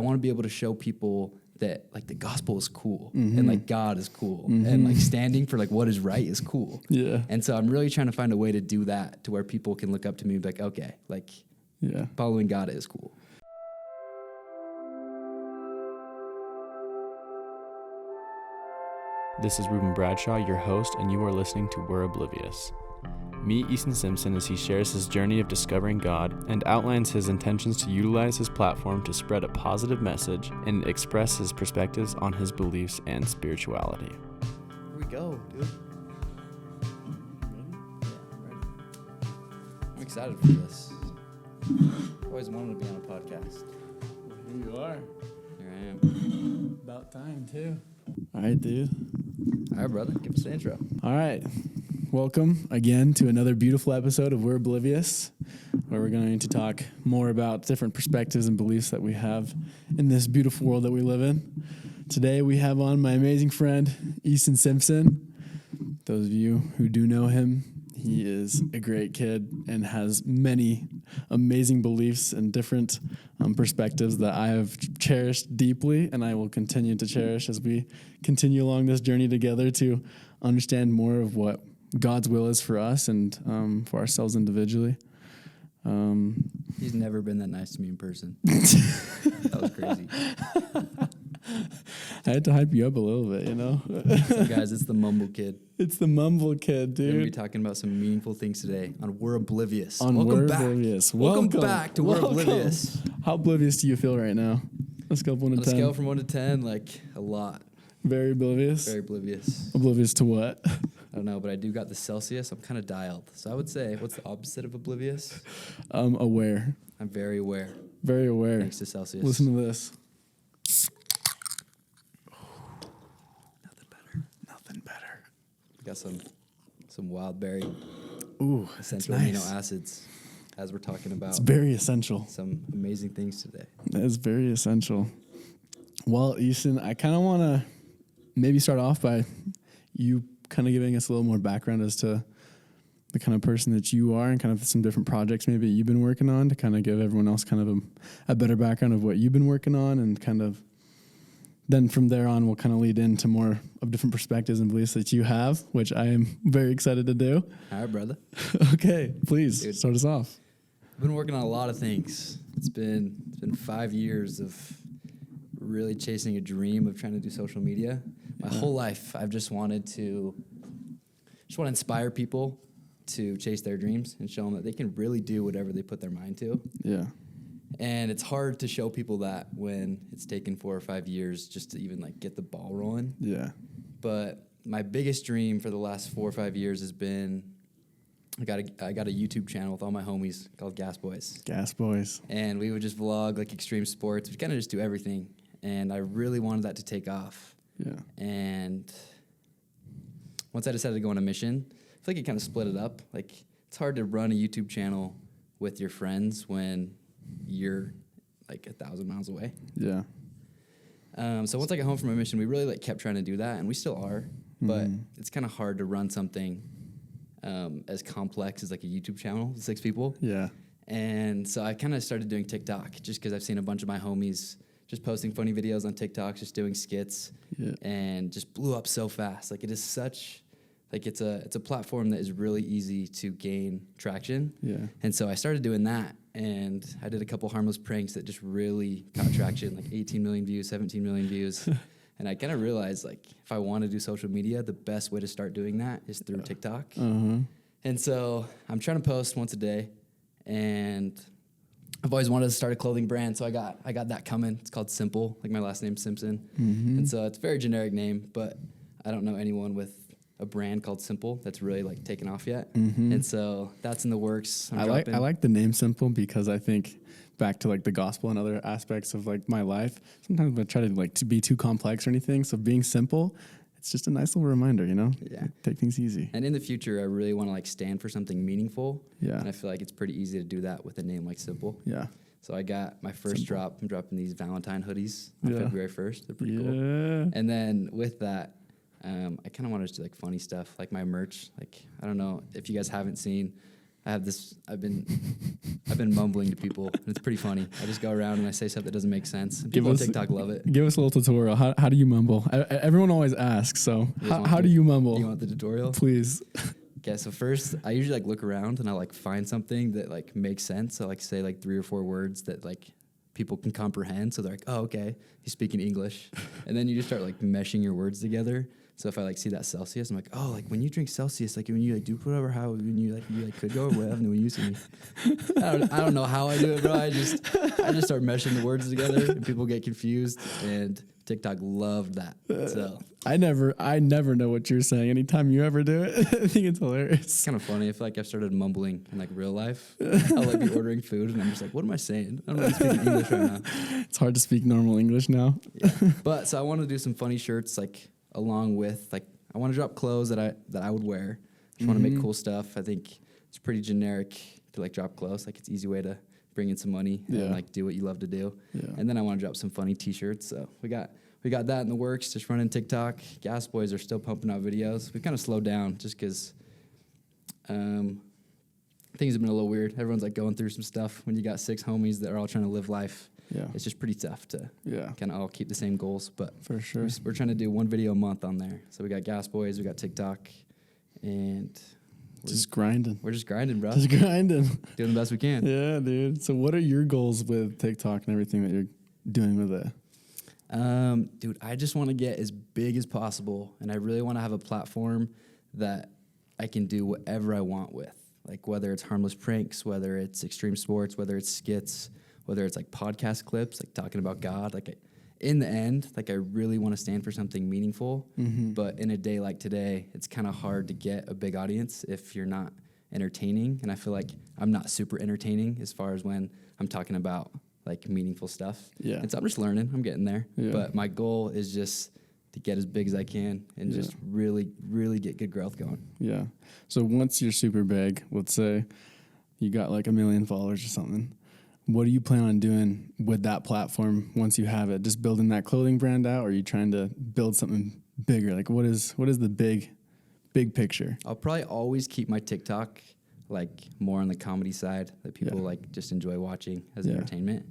want to be able to show people that like the gospel is cool and like God is cool and like standing for like what is right is cool. Yeah. And so I'm really trying to find a way to do that to where people can look up to me and be like, okay, like following God is cool. This is Reuben Bradshaw, your host, and you are listening to We're Oblivious. Meet Easton Simpson as he shares his journey of discovering God and outlines his intentions to utilize his platform to spread a positive message and express his perspectives on his beliefs and spirituality. Here we go, dude. Ready? Yeah, ready. I'm excited for this. I've always wanted to be on a podcast. Here you are. Here I am. About time, too. All right, dude. All right, brother. Give us the intro. All right. Welcome again to another beautiful episode of We're Oblivious, where we're going to talk more about different perspectives and beliefs that we have in this beautiful world that we live in. Today we have on my amazing friend, Easton Simpson. Those of you who do know him, he is a great kid and has many amazing beliefs and different perspectives that I have cherished deeply, and I will continue to cherish as we continue along this journey together to understand more of what God's will is for us and for ourselves individually. He's never been that nice to me in person. That was crazy. I had to hype you up a little bit, you know? So guys, it's the Mumble Kid. It's the Mumble Kid, We're going to be dude. talking about some meaningful things today on We're Oblivious. On Welcome We're back. Oblivious. Welcome back to We're Oblivious. How oblivious do you feel right now? Let's go 1 to 10. On a scale from 1 to 10, like a lot. Very oblivious? Very oblivious. Oblivious to what? I don't know, but I do got the Celsius. I'm kind of dialed. So I would say, what's the opposite of oblivious? Aware. I'm very aware. Very aware. Thanks to Celsius. Listen to this. Nothing better. Nothing better. We got some wild berry Ooh, essential nice. amino acids as we're talking about It's very essential. some amazing things today. That is very essential. Well, Easton, I kind of want to maybe start off by you kind of giving us a little more background as to the kind of person that you are and kind of some different projects maybe you've been working on to kind of give everyone else kind of a better background of what you've been working on, and kind of then from there on we'll kind of lead into more of different perspectives and beliefs that you have, which I am very excited to do. All right, brother. Okay, please Dude. start us off. I've been working on a lot of things. It's been 5 years of really chasing a dream of trying to do social media. My whole life, I've just wanted to inspire people to chase their dreams and show them that they can really do whatever they put their mind to. Yeah. And it's hard to show people that when it's taken 4 or 5 years just to even like get the ball rolling. Yeah. But my biggest dream for the last 4 or 5 years has been I got a YouTube channel with all my homies called Gas Boys. Gas Boys. And we would just vlog like extreme sports. We kind of just do everything. And I really wanted that to take off. Yeah. And once I decided to go on a mission, I feel like it kind of split it up. Like, it's hard to run a YouTube channel with your friends when you're like 1,000 miles away. Yeah. So once I got home from my mission, we really like kept trying to do that, and we still are. But it's kind of hard to run something as complex as like a YouTube channel with 6 people. Yeah. And so I kind of started doing TikTok just because I've seen a bunch of my homies just posting funny videos on TikTok, just doing skits, and just blew up so fast. Like, it is such, like, it's a platform that is really easy to gain traction. Yeah. And so I started doing that, and I did a couple harmless pranks that just really got traction, like 18 million views, 17 million views. And I kind of realized, like, if I want to do social media, the best way to start doing that is through TikTok. And so I'm trying to post once a day, and I've always wanted to start a clothing brand, so I got that coming. It's called Simple, like my last name's Simpson. And so it's a very generic name, but I don't know anyone with a brand called Simple that's really like taken off yet. And so that's in the works. I like the name Simple because I think back to like the gospel and other aspects of like my life. Sometimes I try to like to be too complex or anything. So being simple, it's just a nice little reminder, you know? Yeah. Take things easy. And in the future, I really want to like stand for something meaningful. Yeah. And I feel like it's pretty easy to do that with a name like Simple. Yeah. So I got my first Simple. drop. I'm dropping these Valentine hoodies on Yeah. February 1st. They're pretty cool. And then with that, I kind of want to do like funny stuff, like my merch. Like, I don't know if you guys haven't seen, I have this. I've been mumbling to people, and it's pretty funny. I just go around and I say stuff that doesn't make sense. And people on TikTok love it. Give us a little tutorial. How do you mumble? Everyone always asks. So how do you mumble? You want the tutorial? Please. Okay, so first I usually like look around and I like find something that like makes sense. So like say like 3 or 4 words that like people can comprehend. So they're like, oh, okay, he's speaking English. And then you just start like meshing your words together. So if I like see that Celsius, I'm like, oh, like when you drink Celsius, like when you like do whatever, how when you could go or whatever, when you see me. I don't know how I do it, bro. I just start meshing the words together and people get confused, and TikTok loved that. So I never know what you're saying. Anytime you ever do it, I think it's hilarious. It's kind of funny. I feel like I've started mumbling in like real life. I'll like be ordering food and I'm just like, what am I saying? I'm not speaking English right now. It's hard to speak normal English now. Yeah. But so I want to do some funny shirts, like along with like I want to drop clothes that I would wear. Just want to make cool stuff. I think it's pretty generic to like drop clothes. Like it's an easy way to bring in some money and like do what you love to do. Yeah. And then I want to drop some funny T-shirts. So we got that in the works, just running TikTok. Gas Boys are still pumping out videos. We kind of slowed down just because things have been a little weird. Everyone's like going through some stuff. When you got 6 homies that are all trying to live life, it's just pretty tough to kind of all keep the same goals. But for sure, we're trying to do 1 video a month on there. So we got Gas Boys, we got TikTok, and we're just grinding. We're just grinding, bro. Just grinding. Doing the best we can. Yeah, dude. So what are your goals with TikTok and everything that you're doing with it? Dude, I just want to get as big as possible, and I really want to have a platform that I can do whatever I want with. Like whether it's harmless pranks, whether it's extreme sports, whether it's skits, whether it's like podcast clips, like talking about God. Like in the end, like I really want to stand for something meaningful. But in a day like today, it's kind of hard to get a big audience if you're not entertaining. And I feel like I'm not super entertaining as far as when I'm talking about like meaningful stuff. Yeah. And so I'm just learning. I'm getting there. Yeah. But my goal is just to get as big as I can and just really, really get good growth going. Yeah. So once you're super big, let's say you got like 1 million followers or something, what do you plan on doing with that platform once you have it? Just building that clothing brand out, or are you trying to build something bigger? Like what is the big picture? I'll probably always keep my TikTok like more on the comedy side that people like just enjoy watching as entertainment.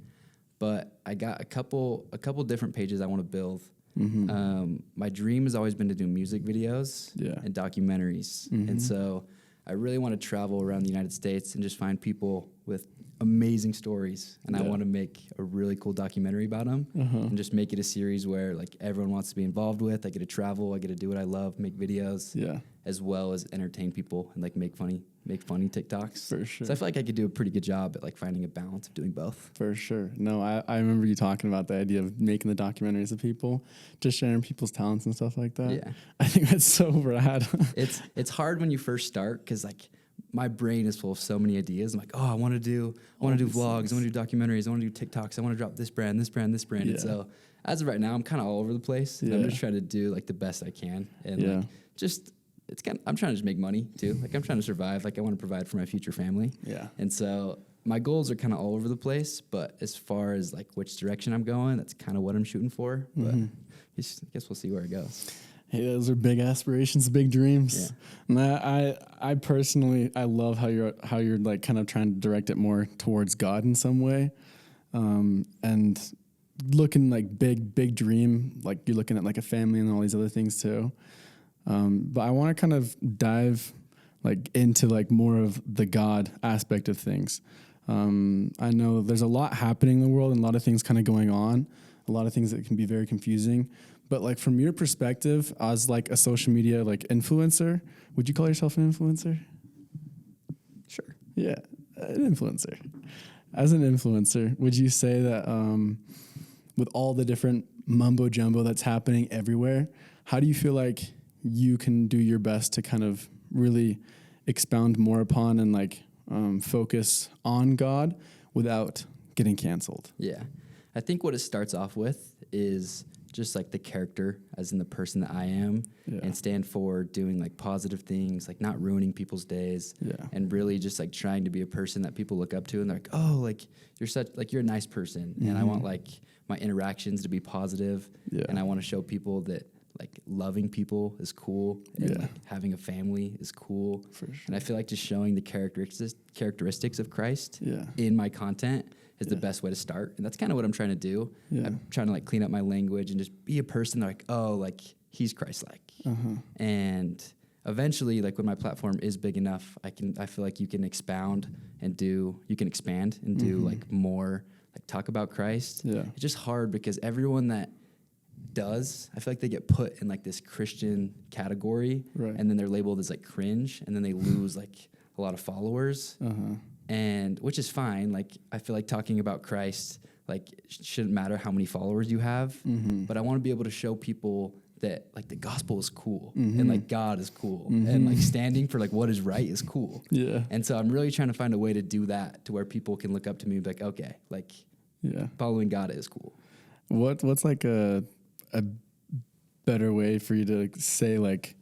But I got a couple different pages I want to build. My dream has always been to do music videos and documentaries. And so I really want to travel around the United States and just find people with amazing stories. And I want to make a really cool documentary about them and just make it a series where like everyone wants to be involved with. I get to travel. I get to do what I love, make videos, as well as entertain people and like make funny TikToks. For sure. So I feel like I could do a pretty good job at like finding a balance of doing both. For sure. No, I remember you talking about the idea of making the documentaries of people, just sharing people's talents and stuff like that. Yeah. I think that's so rad. It's hard when you first start because like my brain is full of so many ideas. I'm like, oh, I want to do vlogs, I want to do documentaries, I want to do TikToks, I want to drop this brand. And so as of right now, I'm kind of all over the place. And I'm just trying to do like the best I can. And like just I'm trying to just make money too. Like I'm trying to survive. Like I want to provide for my future family. Yeah. And so my goals are kind of all over the place, but as far as like which direction I'm going, that's kind of what I'm shooting for. But I guess we'll see where it goes. Hey, those are big aspirations, big dreams. Yeah. And I personally love how you're like kind of trying to direct it more towards God in some way. And looking like big dream, like you're looking at like a family and all these other things too. But I want to kind of dive like into like more of the God aspect of things. I know there's a lot happening in the world and a lot of things kind of going on, a lot of things that can be very confusing. But like from your perspective as like a social media like influencer, would you call yourself an influencer? Sure. Yeah, an influencer. As an influencer, would you say that with all the different mumbo jumbo that's happening everywhere, how do you feel like you can do your best to kind of really expound more upon and like focus on God without getting canceled? Yeah. I think what it starts off with is just like the character as in the person that I am and stand for doing like positive things, like not ruining people's days and really just like trying to be a person that people look up to and they're like, oh, like you're a nice person. And I want like my interactions to be positive and I want to show people that like loving people is cool. And Yeah. like having a family is cool. For sure. And I feel like just showing the characteristics of Christ Yeah. in my content is the Yeah. best way to start. And that's kind of what I'm trying to do. Yeah. I'm trying to like clean up my language and just be a person that like, oh, like he's Christ-like. Uh-huh. And eventually, like when my platform is big enough, I feel like you can expand and do like more, like talk about Christ. Yeah. It's just hard because everyone that does, I feel like they get put in like this Christian category, Right. and then they're labeled as like cringe, and then they lose like a lot of followers, Uh-huh. and which is fine. Like I feel like talking about Christ, like shouldn't matter how many followers you have, but I want to be able to show people that like the gospel is cool and like God is cool and like standing for like what is right is cool. Yeah. And so I'm really trying to find a way to do that to where people can look up to me and be like, okay, like Yeah. following God is cool. What's like a better way for you to say like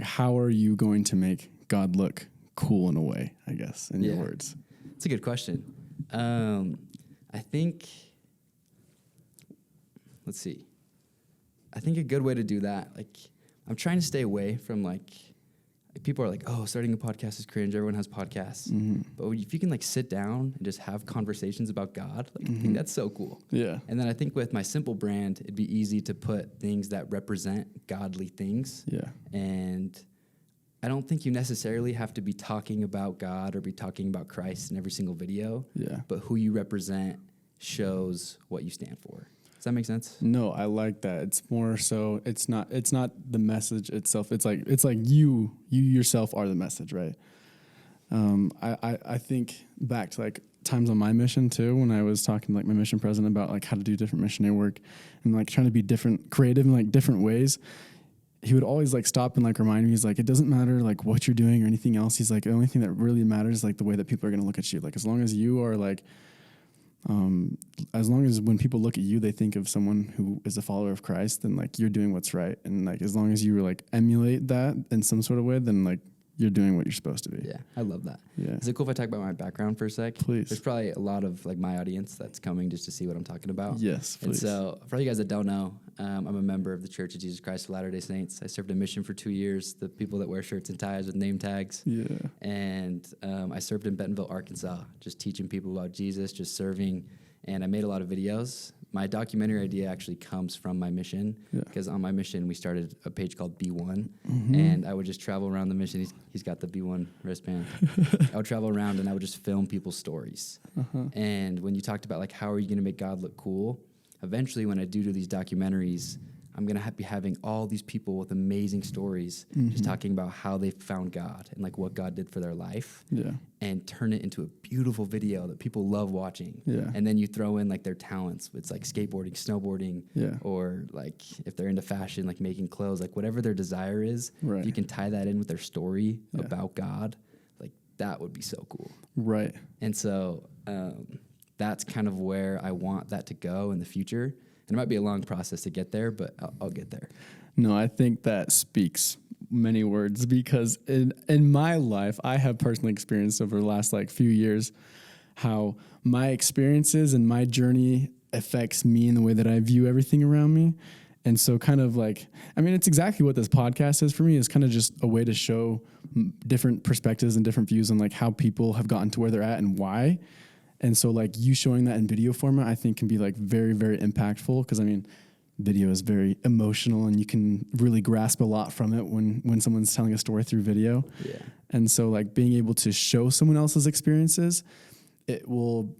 how are you going to make God look cool in a way, I guess, in your words? It's a good question. I think, let's see. I think a good way to do that, like I'm trying to stay away from like people are like, oh, starting a podcast is cringe. Everyone has podcasts. But if you can like sit down and just have conversations about God, like I think that's so cool. Yeah. And then I think with my simple brand, it'd be easy to put things that represent godly things. Yeah. And I don't think you necessarily have to be talking about God or be talking about Christ in every single video. Yeah. But who you represent shows what you stand for. Does that make sense? No, I like that. It's more so it's not the message itself. It's like you yourself are the message, right? I think back to like times on my mission too, when I was talking to like my mission president about like how to do different missionary work and like trying to be creative in like different ways. He would always like stop and like remind me, he's like, it doesn't matter like what you're doing or anything else. He's like, the only thing that really matters is like the way that people are going to look at you. Like as long as you are like, as long as when people look at you, they think of someone who is a follower of Christ, then like you're doing what's right. And like, as long as you like emulate that in some sort of way, then like you're doing what you're supposed to be. Yeah, I love that. Yeah. Is it cool if I talk about my background for a sec? Please. There's probably a lot of like my audience that's coming just to see what I'm talking about. Yes, please. And so for all you guys that don't know, I'm a member of the Church of Jesus Christ of Latter-day Saints. I served a mission for 2 years, the people that wear shirts and ties with name tags. Yeah. And I served in Bentonville, Arkansas, just teaching people about Jesus, just serving. And I made a lot of videos. My documentary idea actually comes from my mission, because on my mission we started a page called B1, and I would just travel around the mission. He's got the B1 wristband. I would travel around and I would just film people's stories. And when you talked about like how are you going to make God look cool, eventually when I do these documentaries, I'm going to be having all these people with amazing stories, just talking about how they found God and like what God did for their life. Yeah. And turn it into a beautiful video that people love watching. Yeah. And then you throw in like their talents. It's like skateboarding, snowboarding, or like if they're into fashion, like making clothes, like whatever their desire is, Right. if you can tie that in with their story about God, like that would be so cool. Right. And so that's kind of where I want that to go in the future. And it might be a long process to get there, but I'll get there. No, I think that speaks many words, because in my life, I have personally experienced over the last like few years how my experiences and my journey affects me in the way that I view everything around me. And so kind of like, I mean, it's exactly what this podcast is for me, is kind of just a way to show different perspectives and different views on like how people have gotten to where they're at and why. And so like you showing that in video format, I think can be like very, very impactful, because I mean, video is very emotional and you can really grasp a lot from it when someone's telling a story through video. Yeah. And so like being able to show someone else's experiences, it will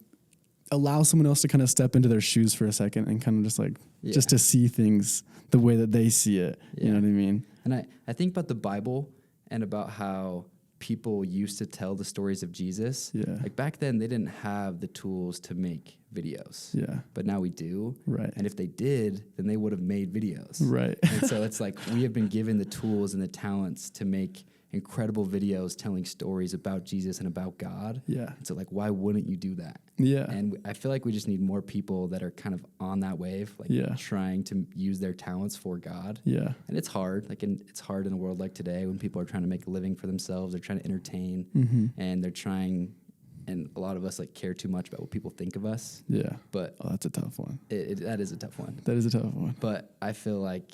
allow someone else to kind of step into their shoes for a second and kind of just like, just to see things the way that they see it. Yeah. You know what I mean? And I think about the Bible and about how people used to tell the stories of Jesus. Yeah. Like back then they didn't have the tools to make videos. Yeah. But now we do. Right. And if they did, then they would have made videos. Right. And so it's like we have been given the tools and the talents to make incredible videos telling stories about Jesus and about God. Yeah. And so like why wouldn't you do that? Yeah. And I feel like we just need more people that are kind of on that wave, like trying to use their talents for God. Yeah. And it's hard. It's hard in a world like today when people are trying to make a living for themselves. They're trying to entertain, and they're trying, and a lot of us like care too much about what people think of us. Yeah. But that's a tough one. that is a tough one. That is a tough one. But I feel like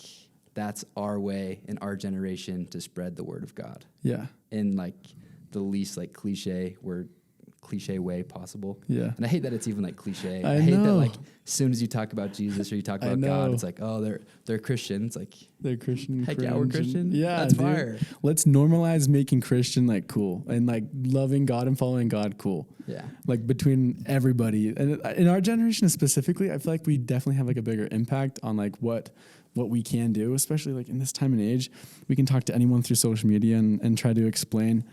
that's our way in our generation to spread the word of God Yeah. in like the least like cliche way possible. Yeah. And I hate that it's even like cliche. I hate that know. like as soon as you talk about Jesus or you talk I about God, know. it's like, oh, they're Christians. Like, They're Christian. heck yeah, we're cringe and- Christian. Yeah, That's dude. fire. Let's normalize making Christian like cool and like loving God and following God cool. Yeah. Like between everybody. And in our generation specifically, I feel like we definitely have like a bigger impact on like what we can do, especially like in this time and age. We can talk to anyone through social media and try to explain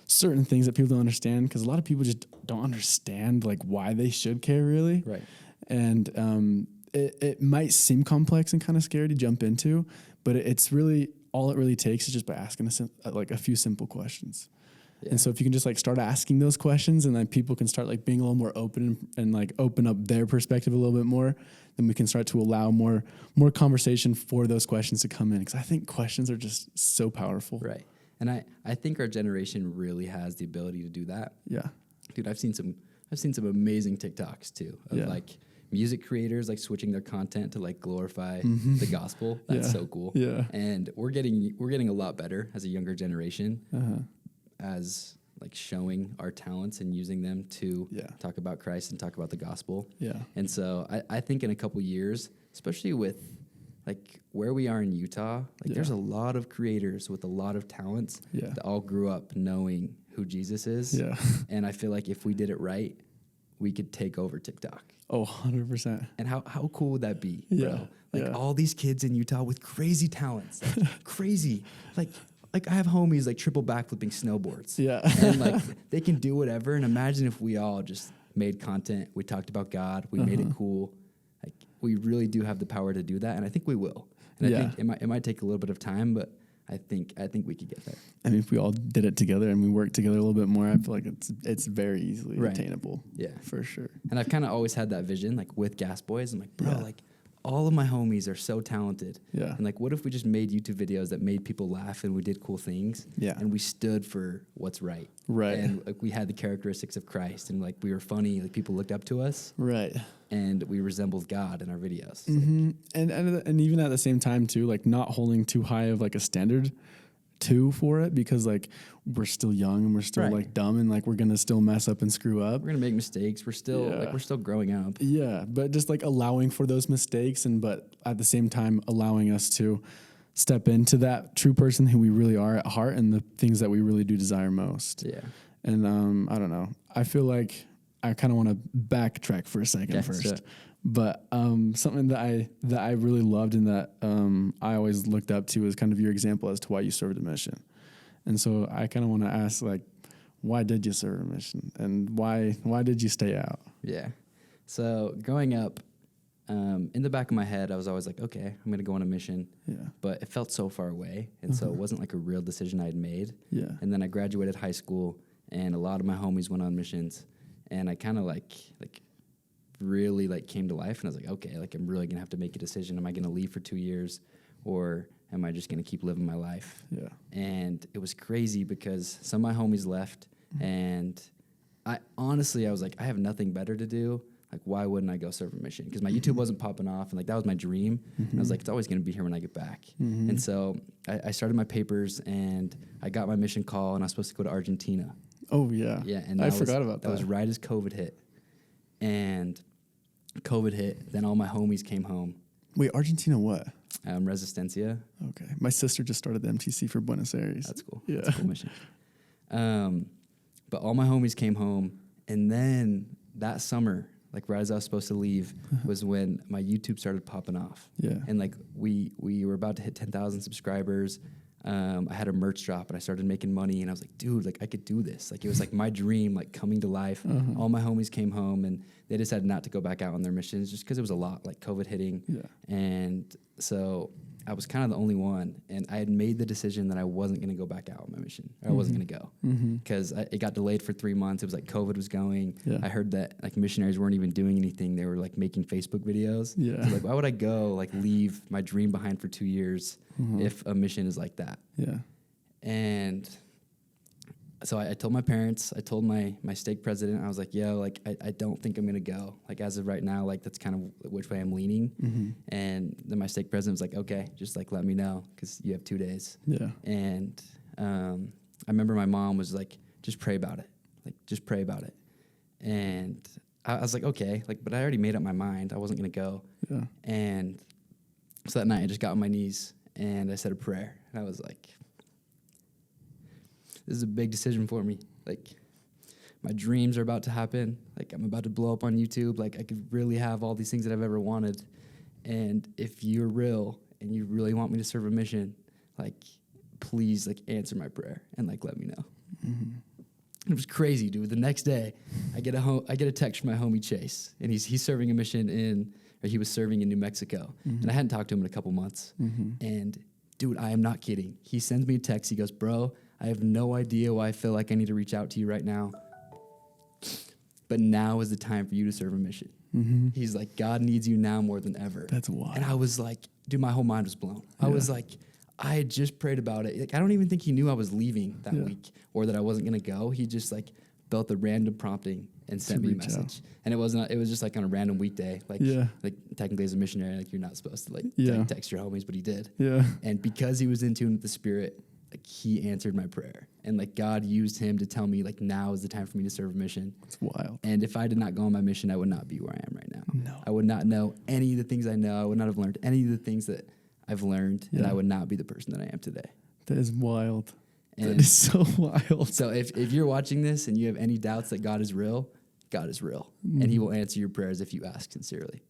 certain things that people don't understand, because a lot of people just don't understand like why they should care really. Right. And it might seem complex and kind of scary to jump into, but it's really, all it really takes is just by asking like a few simple questions. Yeah. And so if you can just like start asking those questions, and like people can start like being a little more open and like open up their perspective a little bit more, then we can start to allow more conversation for those questions to come in. Because I think questions are just so powerful. Right. And I think our generation really has the ability to do that. Yeah. Dude, I've seen some amazing TikToks too of Yeah. like music creators like switching their content to like glorify the gospel. That's Yeah. so cool. Yeah. And we're getting a lot better as a younger generation Uh-huh. as like showing our talents and using them to Yeah. talk about Christ and talk about the gospel. Yeah. And so I think in a couple years, especially with like where we are in Utah, like Yeah. there's a lot of creators with a lot of talents Yeah. that all grew up knowing who Jesus is. Yeah. And I feel like if we did it right, we could take over TikTok. Oh, 100%. And how cool would that be, Yeah, bro? Like yeah. all these kids in Utah with crazy talents, like crazy. Like I have homies like triple backflipping snowboards. Yeah. And like they can do whatever. And imagine if we all just made content. We talked about God. We made it cool. Like we really do have the power to do that. And I think we will. And Yeah. I think it might take a little bit of time, but I think we could get there. I mean, if we all did it together and we worked together a little bit more, I feel like it's very easily Right. attainable. Yeah. For sure. And I've kind of always had that vision, like with Gas Boys. I'm like, bro, Yeah. like all of my homies are so talented. Yeah. And like, what if we just made YouTube videos that made people laugh and we did cool things? Yeah. And we stood for what's right. Right. And like we had the characteristics of Christ, and like we were funny, like people looked up to us, Right. and we resembled God in our videos. Mm-hmm. And even at the same time too, like not holding too high of like a standard too for it, because like we're still young and we're still Right. like dumb and like we're gonna still mess up and screw up. We're gonna make mistakes. We're still Yeah. we're still growing up. Yeah, but just like allowing for those mistakes, but at the same time allowing us to step into that true person who we really are at heart and the things that we really do desire most. Yeah. And I don't know. I feel like I kind of want to backtrack for a second Okay, first. sure. But something that I really loved and that I always looked up to is kind of your example as to why you served a mission. And so I kind of want to ask, like, why did you serve a mission, and why did you stay out? Yeah. So growing up, in the back of my head, I was always like, okay, I'm gonna go on a mission. Yeah. But it felt so far away, and so it wasn't like a real decision I had made. Yeah. And then I graduated high school, and a lot of my homies went on missions, and I kind of like really like came to life, and I was like, okay, like I'm really gonna have to make a decision. Am I gonna leave for 2 years, or am I just gonna keep living my life? Yeah. And it was crazy because some of my homies left, and I was like, I have nothing better to do. Like, why wouldn't I go serve a mission? Because my YouTube wasn't popping off, and like that was my dream. And I was like, it's always gonna be here when I get back. And so I started my papers, and I got my mission call, and I was supposed to go to Argentina. Oh yeah. Yeah, and I that forgot about that. That was right as COVID hit, and COVID hit. Then all my homies came home. Wait, Argentina what? Resistencia. Okay. My sister just started the MTC for Buenos Aires. That's cool. Yeah. That's a cool mission. But all my homies came home, and then that summer, like right as I was supposed to leave, was when my YouTube started popping off. Yeah. And like we were about to hit 10,000 subscribers. I had a merch drop, and I started making money, and I was like, dude, like I could do this. Like it was like my dream, like coming to life. All my homies came home, and they decided not to go back out on their missions just because it was a lot, like COVID hitting. Yeah. And so I was kind of the only one, and I had made the decision that I wasn't going to go back out on my mission. Or I wasn't going to go because it got delayed for 3 months. It was like COVID was going. Yeah. I heard that like missionaries weren't even doing anything. They were like making Facebook videos. Yeah. So, like, why would I go like leave my dream behind for 2 years if a mission is like that? Yeah. And so I told my parents, I told my stake president, I was like, yo, like, I don't think I'm going to go. Like, as of right now, like, that's kind of which way I'm leaning. And then my stake president was like, okay, just like, let me know, because you have 2 days. Yeah. And I remember my mom was like, just pray about it. Like, just pray about it. And I was like, okay, like, but I already made up my mind. I wasn't going to go. Yeah. And so that night I just got on my knees and I said a prayer. And I was like, this is a big decision for me. Like, my dreams are about to happen. Like, I'm about to blow up on YouTube. Like, I could really have all these things that I've ever wanted. And if you're real and you really want me to serve a mission, like, please, like, answer my prayer and, like, let me know. It was crazy, dude. The next day, I get a text from my homie Chase, and he's serving a mission he was serving in New Mexico, and I hadn't talked to him in a couple months. And dude, I am not kidding. He sends me a text. He goes, "Bro, I have no idea why I feel like I need to reach out to you right now, but now is the time for you to serve a mission." He's like, "God needs you now more than ever." That's wild. And I was like, dude, my whole mind was blown. I was like, I had just prayed about it. Like, I don't even think he knew I was leaving that week or that I wasn't going to go. He just like felt a random prompting and sent me a message. And it was just like on a random weekday. Like, like technically as a missionary, like, you're not supposed to like text your homies, but he did. Yeah. And because he was in tune with the Spirit, like, he answered my prayer. And like, God used him to tell me, like, now is the time for me to serve a mission. It's wild. And if I did not go on my mission, I would not be where I am right now. No. I would not know any of the things I know. I would not have learned any of the things that I've learned, and I would not be the person that I am today. That is wild. And that is so wild. So if you're watching this and you have any doubts that God is real, God is real, and he will answer your prayers if you ask sincerely.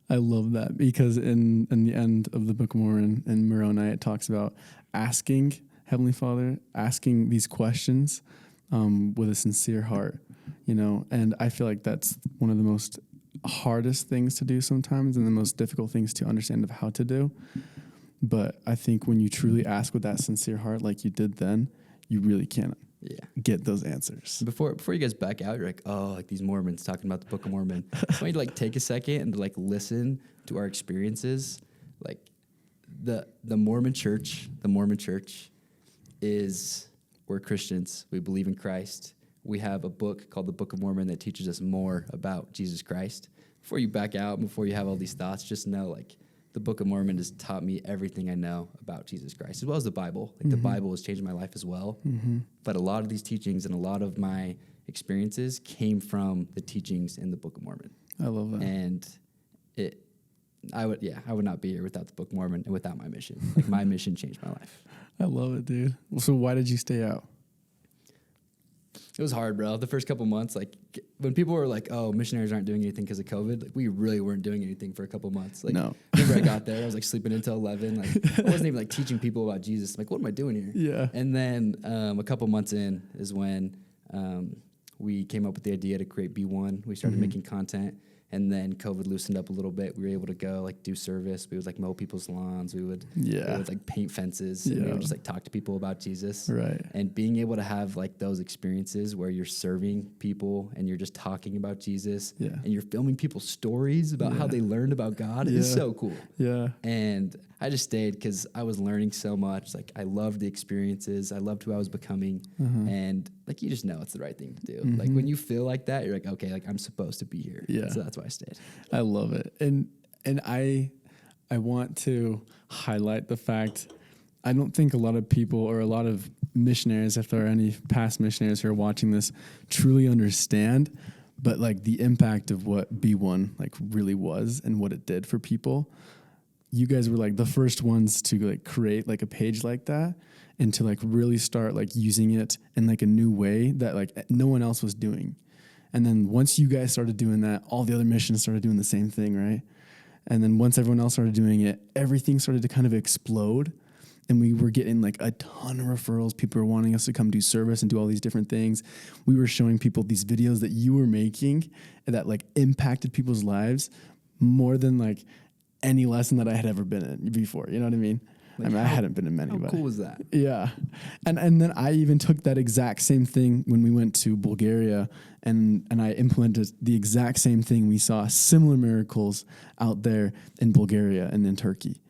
I love that, because in the end of the Book of Mormon in Moroni, it talks about asking Heavenly Father, asking these questions with a sincere heart, you know, and I feel like that's one of the most hardest things to do sometimes and the most difficult things to understand of how to do. But I think when you truly ask with that sincere heart, like you did then, you really can get those answers. Before you guys back out, you're like, oh, like these Mormons talking about the Book of Mormon. I want you to like take a second and like listen to our experiences. Like the Mormon Church is, we're Christians. We believe in Christ. We have a book called the Book of Mormon that teaches us more about Jesus Christ. Before you back out, before you have all these thoughts, just know, like, the Book of Mormon has taught me everything I know about Jesus Christ, as well as the Bible. Like, the Bible has changed my life as well. But a lot of these teachings and a lot of my experiences came from the teachings in the Book of Mormon. I love that. And I would not be here without the Book of Mormon and without my mission. Like, my mission changed my life. I love it, dude. So why did you stay out? It was hard, bro. The first couple months, like, when people were like, oh, missionaries aren't doing anything because of COVID, like, we really weren't doing anything for a couple months. Like, whenever I got there, I was like sleeping until 11. Like, I wasn't even like teaching people about Jesus. I'm like, what am I doing here? Yeah. And then a couple months in is when we came up with the idea to create B1. We started making content. And then COVID loosened up a little bit. We were able to go like do service. We would like mow people's lawns. We would like paint fences. And we would just like talk to people about Jesus. Right. And being able to have like those experiences where you're serving people and you're just talking about Jesus and you're filming people's stories about how they learned about God is so cool. Yeah. And I just stayed because I was learning so much. Like, I loved the experiences. I loved who I was becoming. And like, you just know it's the right thing to do. Like, when you feel like that, you're like, okay, like, I'm supposed to be here. Yeah. So that's why I stayed. I love it. And I want to highlight the fact, I don't think a lot of people or a lot of missionaries, if there are any past missionaries who are watching this, truly understand, but like the impact of what B1 like really was and what it did for people. You guys were like the first ones to like create like a page like that and to like really start like using it in like a new way that like no one else was doing. And then once you guys started doing that, all the other missions started doing the same thing, right? And then once everyone else started doing it, everything started to kind of explode. And we were getting like a ton of referrals. People were wanting us to come do service and do all these different things. We were showing people these videos that you were making that like impacted people's lives more than like any lesson that I had ever been in before. You know what I mean? Like, I mean, I hadn't been in many. How cool was that? Yeah. And then I even took that exact same thing when we went to Bulgaria and I implemented the exact same thing. We saw similar miracles out there in Bulgaria and in Turkey.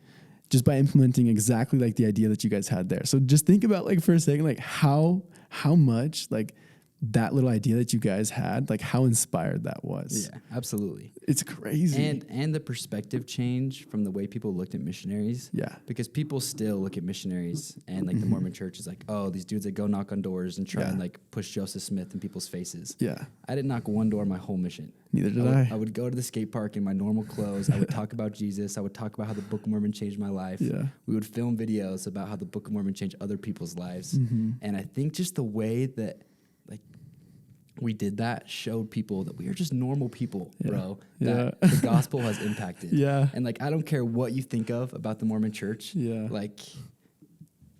just by implementing exactly like the idea that you guys had there. So just think about like for a second, like how much like that little idea that you guys had, like how inspired that was. Yeah, absolutely. It's crazy. And the perspective change from the way people looked at missionaries. Yeah. Because people still look at missionaries and like the Mormon church is like, oh, these dudes that go knock on doors and try and like push Joseph Smith in people's faces. Yeah. I didn't knock one door my whole mission. Neither did I. I would go to the skate park in my normal clothes. I would talk about Jesus. I would talk about how the Book of Mormon changed my life. Yeah. We would film videos about how the Book of Mormon changed other people's lives. And I think just the way that like we did that showed people that we are just normal people, bro. That the gospel has impacted. Yeah. And like I don't care what you think of about the Mormon church. Yeah. Like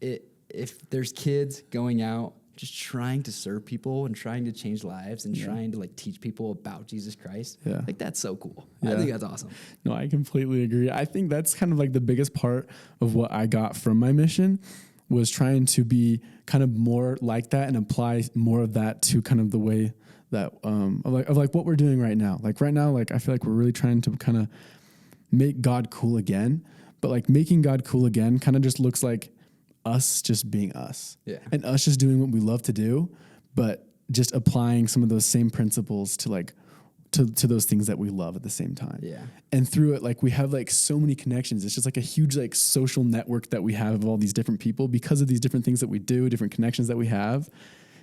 if there's kids going out just trying to serve people and trying to change lives and trying to like teach people about Jesus Christ. Yeah. Like that's so cool. Yeah. I think that's awesome. No, I completely agree. I think that's kind of like the biggest part of what I got from my mission was trying to be kind of more like that and apply more of that to kind of the way that of like what we're doing right now. Like right now, like I feel like we're really trying to kind of make God cool again, but like making God cool again kind of just looks like us just being us. Yeah. And us just doing what we love to do, but just applying some of those same principles to like to those things that we love at the same time. Yeah. And through it, like we have like so many connections. It's just like a huge like social network that we have of all these different people because of these different things that we do, different connections that we have.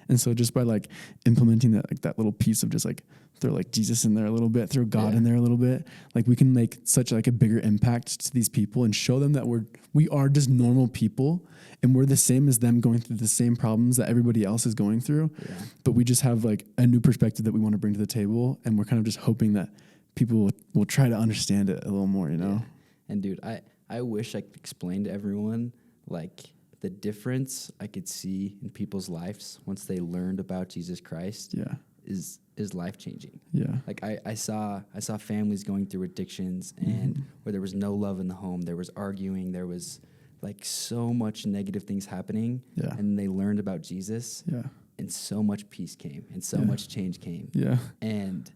And so just by like implementing that, like that little piece of just like throw like Jesus in there a little bit, throw God in there a little bit, like we can make such like a bigger impact to these people and show them that we are just normal people and we're the same as them going through the same problems that everybody else is going through. Yeah. But we just have like a new perspective that we want to bring to the table. And we're kind of just hoping that people will try to understand it a little more, you know? Yeah. And dude, I wish I could explain to everyone like the difference I could see in people's lives once they learned about Jesus Christ. Yeah. Is life changing. Yeah. Like I saw families going through addictions and where there was no love in the home, there was arguing, there was like so much negative things happening. Yeah. And they learned about Jesus. Yeah. And so much peace came and so much change came. Yeah. And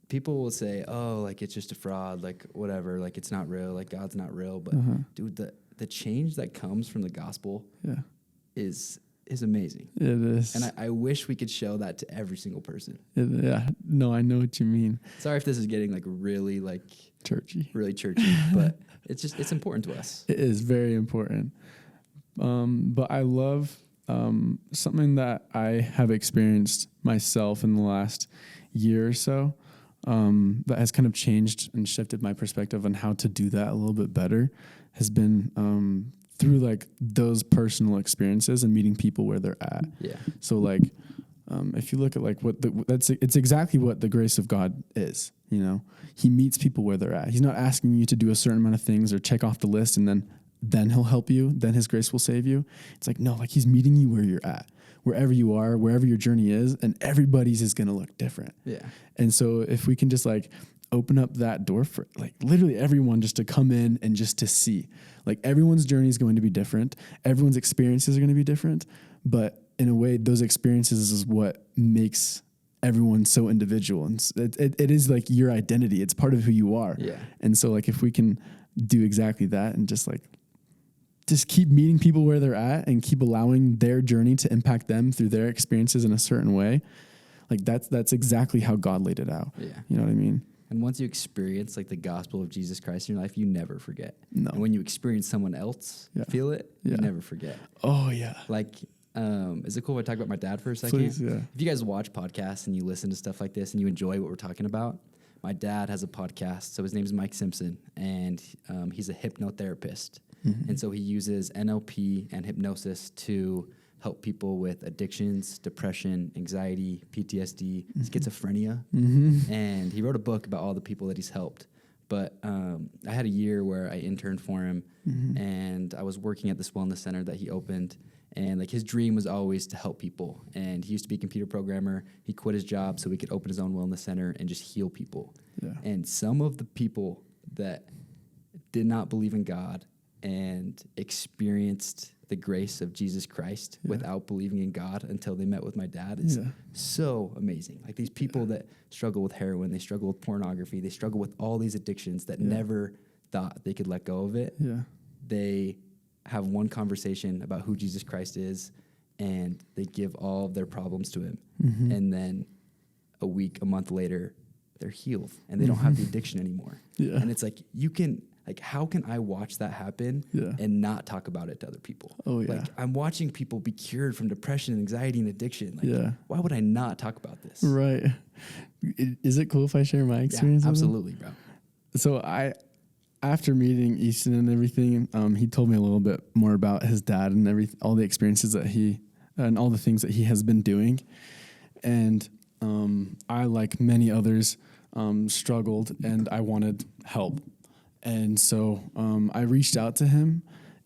people will say, oh, like it's just a fraud, like whatever, like it's not real, like God's not real. But dude, the change that comes from the gospel is amazing. It is. And I wish we could show that to every single person. Yeah. No, I know what you mean. Sorry if this is getting like really like churchy, but it's important to us. It is very important. But I love something that I have experienced myself in the last year or so that has kind of changed and shifted my perspective on how to do that a little bit better has been through like those personal experiences and meeting people where they're at. Yeah. So like, if you look at like it's exactly what the grace of God is, you know, he meets people where they're at. He's not asking you to do a certain amount of things or check off the list and then he'll help you. Then his grace will save you. It's like, no, like he's meeting you where you're at, wherever you are, wherever your journey is, and everybody's is going to look different. Yeah. And so if we can just like open up that door for like literally everyone just to come in and just to see, like everyone's journey is going to be different. Everyone's experiences are going to be different, but in a way, those experiences is what makes everyone so individual. And it is like your identity. It's part of who you are. Yeah. And so like, if we can do exactly that and just keep meeting people where they're at and keep allowing their journey to impact them through their experiences in a certain way, like that's exactly how God laid it out. Yeah. You know what I mean? And once you experience like the gospel of Jesus Christ in your life, you never forget. No. And when you experience someone else feel it, you never forget. Oh yeah. Like, is it cool if I talk about my dad for a second? Please, yeah. If you guys watch podcasts and you listen to stuff like this and you enjoy what we're talking about, my dad has a podcast. So his name is Mike Simpson, and he's a hypnotherapist. Mm-hmm. And so he uses NLP and hypnosis to help people with addictions, depression, anxiety, PTSD, schizophrenia. Mm-hmm. And he wrote a book about all the people that he's helped. But I had a year where I interned for him, and I was working at this wellness center that he opened. And like his dream was always to help people. And he used to be a computer programmer. He quit his job so he could open his own wellness center and just heal people. Yeah. And some of the people that did not believe in God and experienced the grace of Jesus Christ without believing in God until they met with my dad is so amazing. Like these people that struggle with heroin, they struggle with pornography, they struggle with all these addictions that never thought they could let go of it. Yeah. they have one conversation about who Jesus Christ is, and they give all of their problems to him. Mm-hmm. And then a week, a month later, they're healed and they don't have the addiction anymore. Yeah. And it's like, how can I watch that happen and not talk about it to other people? Oh, yeah. Like, I'm watching people be cured from depression, anxiety, and addiction. Like, why would I not talk about this? Right. Is it cool if I share my experience? Yeah, absolutely, bro. So after meeting Easton and everything, he told me a little bit more about his dad and all the experiences that and all the things that he has been doing. And I, like many others, struggled, and I wanted help. And so I reached out to him,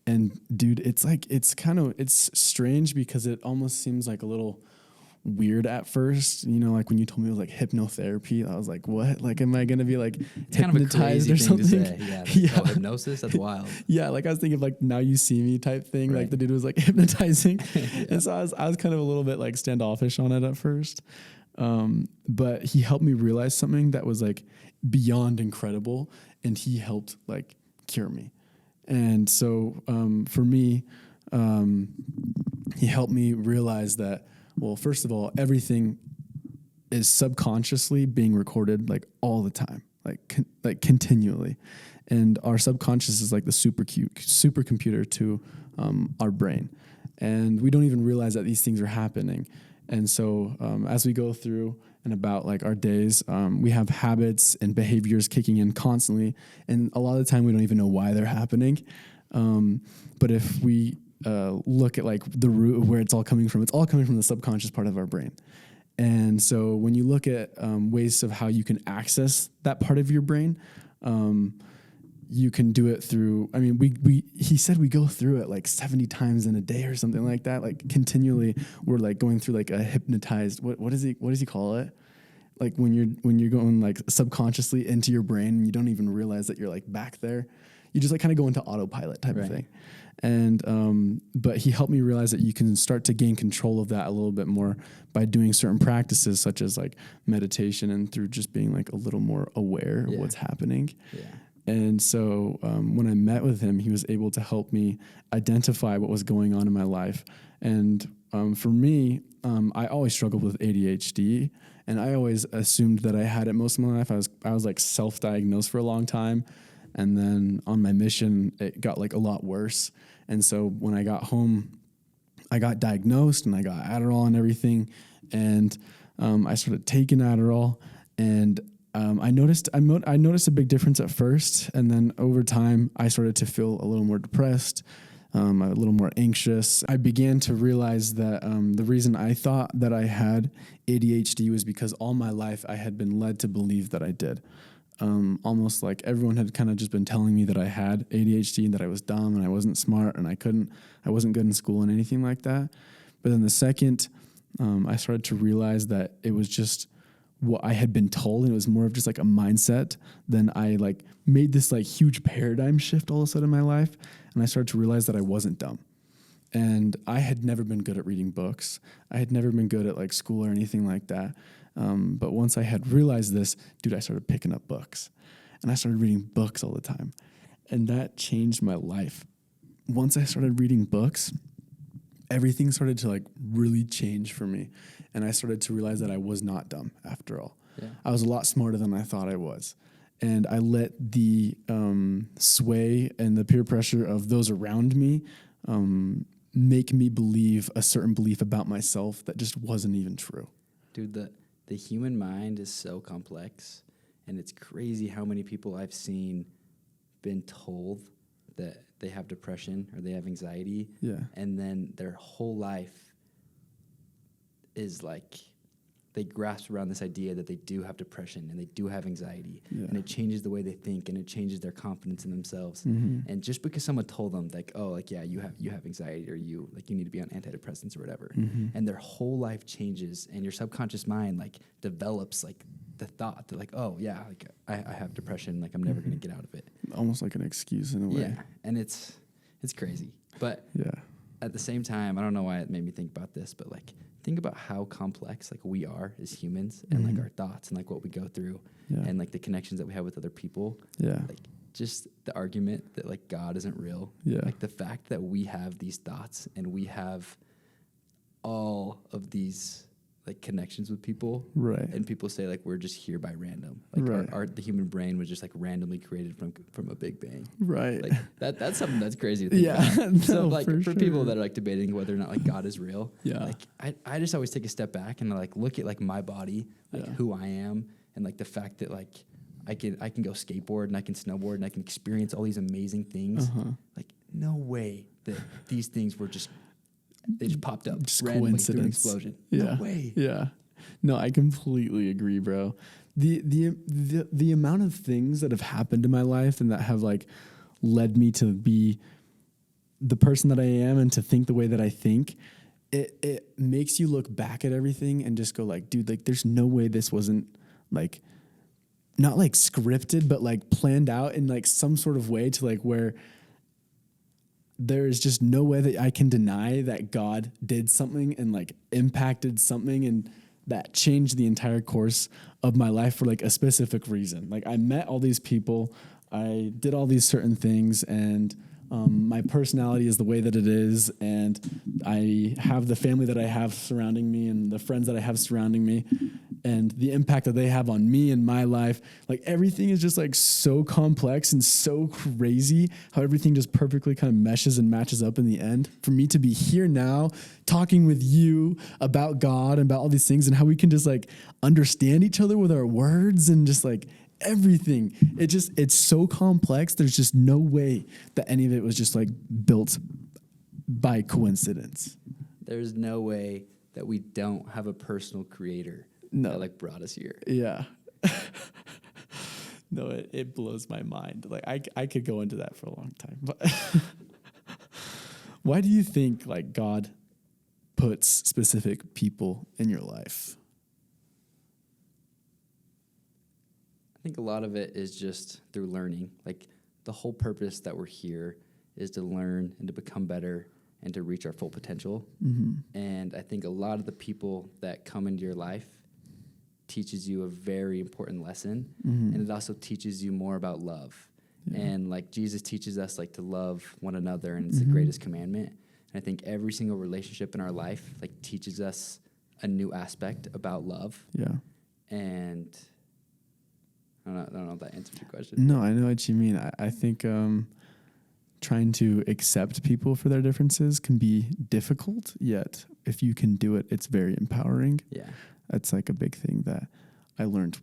and dude, it's strange because it almost seems like a little weird at first, like when you told me it was like hypnotherapy, I was like, what? Like, am I going to be like it's hypnotized kind of a crazy or thing something? to say. Yeah. Hypnosis? That's wild. Yeah. Like I was thinking of like Now You See Me type thing. Right. Like the dude was like hypnotizing. And so I was kind of a little bit like standoffish on it at first. But he helped me realize something that was like beyond incredible, and he helped like cure me. And so, for me, he helped me realize that, well, first of all, everything is subconsciously being recorded like all the time, like continually. And our subconscious is like the supercomputer to our brain. And we don't even realize that these things are happening. And so as we go through and about like our days, we have habits and behaviors kicking in constantly. And a lot of the time we don't even know why they're happening. But if we look at like the root of where it's all coming from the subconscious part of our brain. And so when you look at ways of how you can access that part of your brain, you can do it through, he said we go through it like 70 times in a day or something like that. Like continually we're like going through like a hypnotized, what does he call it? Like when you're going like subconsciously into your brain and you don't even realize that you're like back there, you just like kind of go into autopilot type of thing. And, but he helped me realize that you can start to gain control of that a little bit more by doing certain practices such as like meditation and through just being like a little more aware of what's happening. Yeah. And so when I met with him, he was able to help me identify what was going on in my life. And for me, I always struggled with ADHD, and I always assumed that I had it most of my life. I was like self-diagnosed for a long time. And then on my mission, it got like a lot worse. And so when I got home, I got diagnosed and I got Adderall and everything. And I started taking Adderall, and I noticed a big difference at first. And then over time, I started to feel a little more depressed, a little more anxious. I began to realize that the reason I thought that I had ADHD was because all my life I had been led to believe that I did. Almost like everyone had kind of just been telling me that I had ADHD and that I was dumb and I wasn't smart and I wasn't good in school and anything like that. But then the second I started to realize that it was just what I had been told, and it was more of just like a mindset, then I like made this like huge paradigm shift all of a sudden in my life. And I started to realize that I wasn't dumb. And I had never been good at reading books. I had never been good at like school or anything like that. But once I had realized this, dude, I started picking up books, and I started reading books all the time. And that changed my life. Once I started reading books, everything started to like really change for me. And I started to realize that I was not dumb after all. Yeah. I was a lot smarter than I thought I was. And I let the sway and the peer pressure of those around me make me believe a certain belief about myself that just wasn't even true. Dude, the human mind is so complex, and it's crazy how many people I've seen been told that they have depression or they have anxiety, and then their whole life is like they grasp around this idea that they do have depression and they do have anxiety, and it changes the way they think, and it changes their confidence in themselves. Mm-hmm. And just because someone told them like, oh, like, yeah, you have anxiety, or you need to be on antidepressants or whatever, and their whole life changes, and your subconscious mind like develops like the thought that like, oh yeah, like I have depression, like I'm never going to get out of it. Almost like an excuse in a way. Yeah, and it's crazy. But at the same time, I don't know why it made me think about this, but like think about how complex like we are as humans, and like our thoughts and like what we go through, and like the connections that we have with other people. Yeah, like just the argument that like God isn't real. Yeah. Like the fact that we have these thoughts and we have all of these like connections with people, Right. and people say like we're just here by random. Like Right. the human brain was just like randomly created from a big bang. Right. Like that's something that's crazy to think Yeah. about. So No, like for for people sure. that are like debating whether or not like God is real, Yeah. like I just always take a step back and like look at like my body, like Yeah. who I am, and like the fact that like I can go skateboard and I can snowboard and I can experience all these amazing things. Like no way that these things were just they just popped up Just randomly through an coincidence. explosion. Yeah. No way. Yeah. No, I completely agree, bro. The amount of things that have happened in my life and that have like led me to be the person that I am and to think the way that I think, it makes you look back at everything and just go like, dude, like there's no way this wasn't like not like scripted, but like planned out in like some sort of way to like where there is just no way that I can deny that God did something and like impacted something and that changed the entire course of my life for like a specific reason. Like I met all these people, I did all these certain things, and my personality is the way that it is, and I have the family that I have surrounding me and the friends that I have surrounding me and the impact that they have on me and my life. Like everything is just like so complex and so crazy how everything just perfectly kind of meshes and matches up in the end. For me to be here now talking with you about God and about all these things and how we can just like understand each other with our words and just like everything. It's so complex. There's just no way that any of it was just like built by coincidence. There's no way that we don't have a personal creator No. that like brought us here. Yeah. No, it blows my mind. Like I could go into that for a long time. But why do you think like God puts specific people in your life? I think a lot of it is just through learning. Like the whole purpose that we're here is to learn and to become better and to reach our full potential. And I think a lot of the people that come into your life teaches you a very important lesson, and it also teaches you more about love. And like Jesus teaches us like to love one another, and it's the greatest commandment. And I think every single relationship in our life like teaches us a new aspect about love. Yeah. And I don't know if that answers your question. No, I know what you mean. I think trying to accept people for their differences can be difficult, yet if you can do it, it's very empowering. Yeah. That's like a big thing that I learned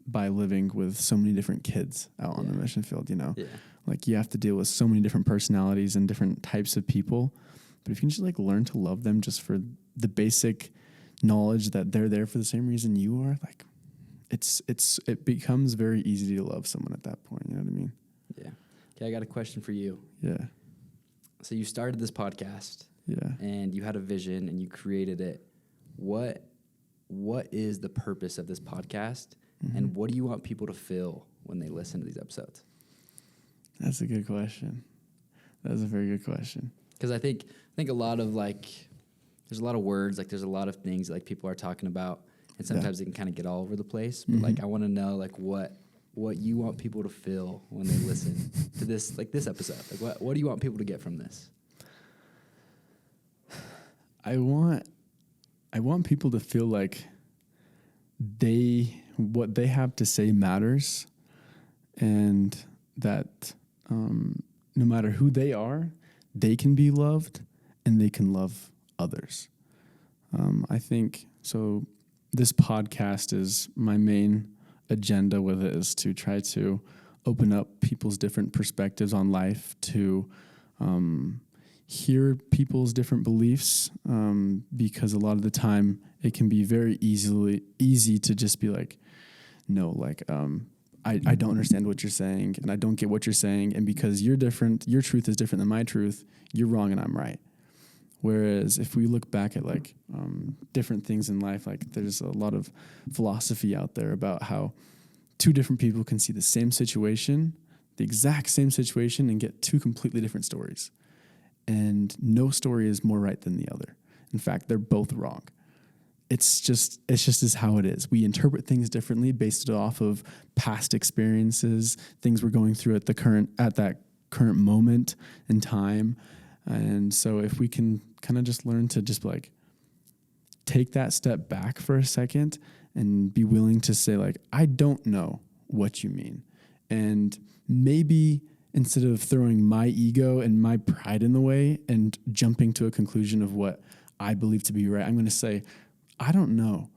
by living with so many different kids out on the mission field, you know? Yeah. Like you have to deal with so many different personalities and different types of people. But if you can just like learn to love them just for the basic knowledge that they're there for the same reason you are, like it becomes very easy to love someone at that point. You know what I mean? Yeah. Okay, I got a question for you. Yeah. So you started this podcast. Yeah. And you had a vision and you created it. What is the purpose of this podcast, and what do you want people to feel when they listen to these episodes? That's a good question. That's a very good question. Because I think a lot of like, there's a lot of words, like there's a lot of things like people are talking about, and sometimes they can kind of get all over the place. But like, I want to know like what you want people to feel when they listen to this, like this episode. Like what do you want people to get from this? I want people to feel like what they have to say matters, and that no matter who they are, they can be loved and they can love others. I think so. This podcast is my main agenda with it is to try to open up people's different perspectives on life, to hear people's different beliefs, because a lot of the time it can be very easy to just be like, no, like, I don't understand what you're saying and I don't get what you're saying. And because you're different, your truth is different than my truth, you're wrong and I'm right. Whereas if we look back at like different things in life, like there's a lot of philosophy out there about how two different people can see the same situation, the exact same situation, and get two completely different stories. And no story is more right than the other. In fact, they're both wrong. it's just is how it is. We interpret things differently based off of past experiences, things we're going through at that current moment in time. And so if we can kind of just learn to just like take that step back for a second and be willing to say like, I don't know what you mean. And maybe instead of throwing my ego and my pride in the way and jumping to a conclusion of what I believe to be right, I'm going to say, I don't know.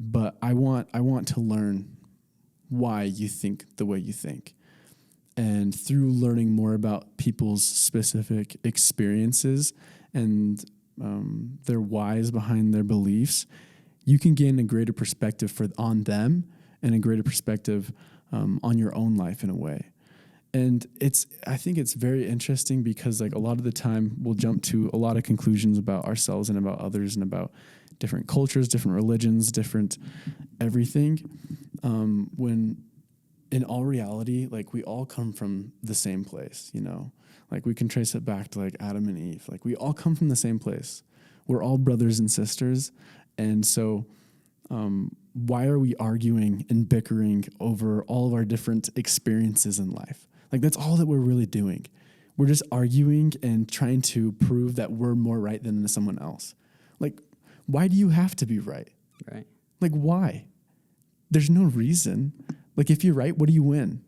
But I want to learn why you think the way you think. And through learning more about people's specific experiences and their whys behind their beliefs, you can gain a greater perspective on them and a greater perspective on your own life in a way. And I think it's very interesting because like a lot of the time we'll jump to a lot of conclusions about ourselves and about others and about different cultures, different religions, different everything. When in all reality, like we all come from the same place, you know, like we can trace it back to like Adam and Eve. Like we all come from the same place. We're all brothers and sisters. And so, why are we arguing and bickering over all of our different experiences in life? Like that's all that we're really doing. We're just arguing and trying to prove that we're more right than someone else. Like, why do you have to be right? Right. Like, why? There's no reason. Like, if you're right, what do you win?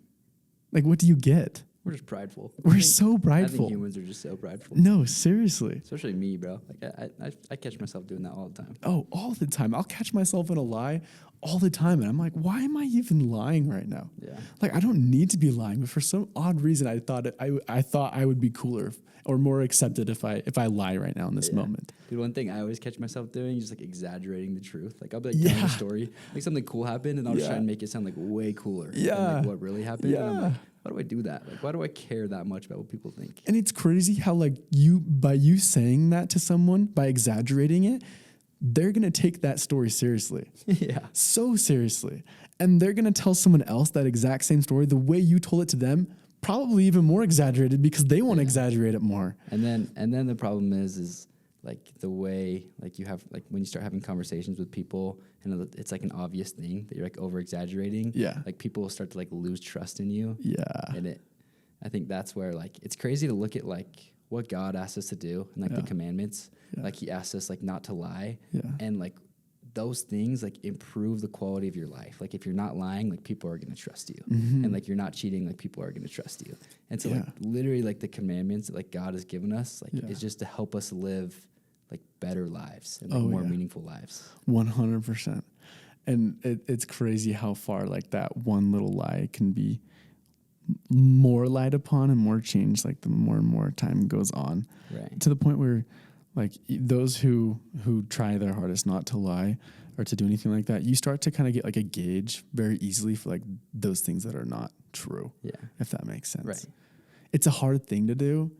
Like, what do you get? We're just prideful. We're so I prideful. think humans are just so prideful. No, seriously. Especially me, bro. Like I catch myself doing that all the time. Oh, all the time. I'll catch myself in a lie all the time. And I'm like, why am I even lying right now? Yeah. Like, I don't need to be lying. But for some odd reason, I thought I would be cooler or more accepted if I lie right now in this moment. Dude, one thing I always catch myself doing is just like exaggerating the truth. Like I'll be like telling a story, like something cool happened, and I'll just try and make it sound like way cooler than like what really happened. Yeah. And I'm like, why do I do that? Like, why do I care that much about what people think? And it's crazy how like by you saying that to someone, by exaggerating it, they're going to take that story seriously. Yeah. So seriously. And they're going to tell someone else that exact same story the way you told it to them, probably even more exaggerated because they want to exaggerate it more. And then the problem is like the way like you have like when you start having conversations with people and it's like an obvious thing that you're like over exaggerating. Yeah. Like people will start to like lose trust in you. Yeah. And I think that's where like it's crazy to look at like what God asks us to do and like the commandments. Yeah. Like he asks us like not to lie. Yeah. And like those things like improve the quality of your life. Like if you're not lying, like people are going to trust you. Mm-hmm. And like you're not cheating, like people are going to trust you. And so like literally like the commandments that like God has given us like is just to help us live like better lives and like more meaningful lives. 100%. And it's crazy how far like that one little lie can be more lied upon and more changed like the more and more time goes on. Right. To the point where like those who try their hardest not to lie or to do anything like that, you start to kind of get like a gauge very easily for like those things that are not true. Yeah. If that makes sense. Right. It's a hard thing to do,